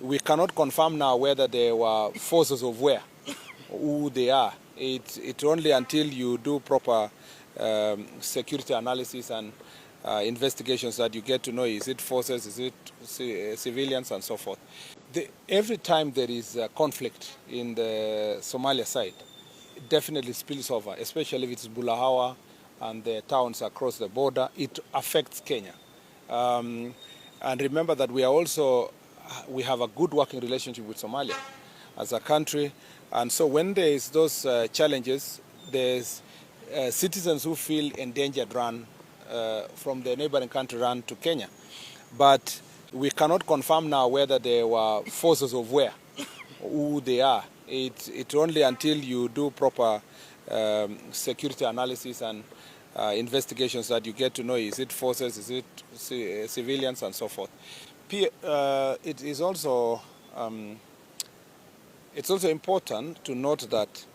we cannot confirm now whether they were forces of where, who they are. It's only until you do proper security analysis and investigations that you get to know, is it forces, is it civilians, and so forth. Every time there is a conflict in the Somalia side, it definitely spills over, especially if it's Bulahawa and the towns across the border. It affects Kenya. And remember that we have a good working relationship with Somalia as a country. And so when there is those challenges, there's citizens who feel endangered run from the neighboring country run to Kenya. But we cannot confirm now whether they were forces of where, who they are. It's only until you do proper security analysis and investigations that you get to know, is it forces, is it civilians, and so forth. It is also it's also important to note that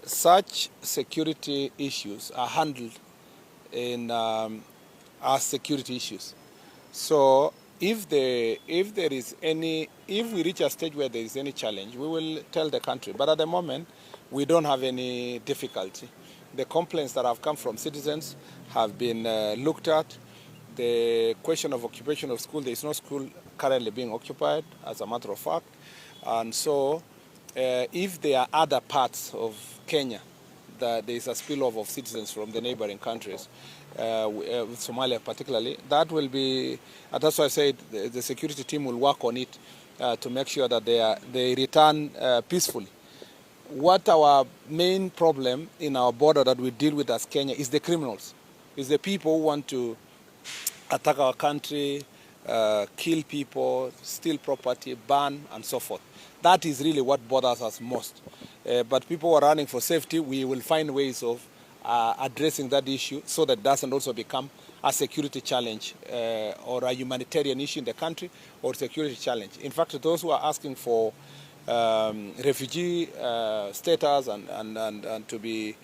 such security issues are handled in as security issues. So if we reach a stage where there is any challenge, we will tell the country. But at the moment, we don't have any difficulty. The complaints that have come from citizens have been looked at. The question of occupation of school, there is no school currently being occupied, as a matter of fact. And so if there are other parts of Kenya that there is a spillover of citizens from the neighboring countries, with Somalia particularly, that will be, that's why I said the security team will work on it to make sure that they return peacefully. What our main problem in our border that we deal with as Kenya is the criminals, is the people who want to attack our country, kill people, steal property, burn, and so forth. That is really what bothers us most. But people who are running for safety, we will find ways of addressing that issue so that it doesn't also become a security challenge or a humanitarian issue in the country or security challenge. In fact, those who are asking for refugee status and to be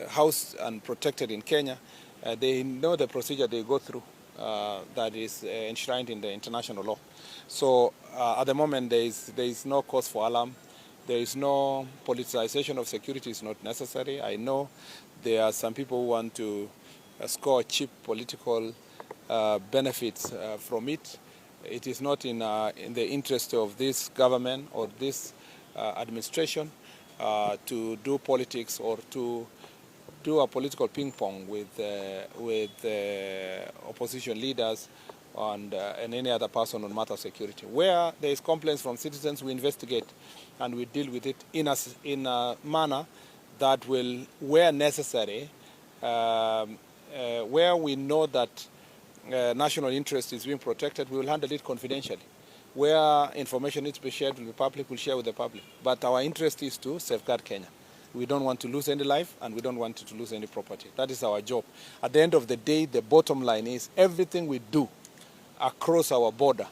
housed and protected in Kenya, they know the procedure they go through that is enshrined in the international law. So at the moment, there is no cause for alarm. There is no politicization of security, is not necessary. I know there are some people who want to score cheap political benefits from it. It is not in the interest of this government or this administration to do politics or to do a political ping pong with opposition leaders and any other person on matter of security. Where there is complaints from citizens, we investigate and we deal with it in a manner that will, where necessary, where we know that national interest is being protected, we will handle it confidentially. Where information needs to be shared with the public, we'll share with the public. But our interest is to safeguard Kenya. We don't want to lose any life and we don't want to lose any property. That is our job. At the end of the day, the bottom line is everything we do across our border,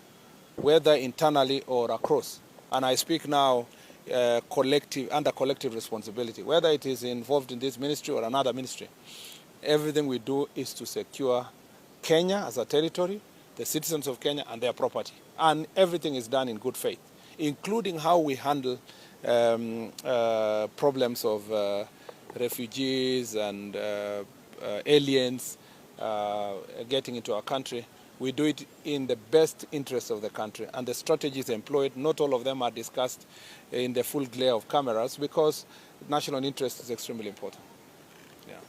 whether internally or across, and I speak now under collective responsibility, whether it is involved in this ministry or another ministry, everything we do is to secure Kenya as a territory, the citizens of Kenya and their property. And everything is done in good faith, including how we handle problems of refugees and aliens getting into our country. We do it in the best interest of the country, and the strategies employed, not all of them are discussed in the full glare of cameras because national interest is extremely important. Yeah.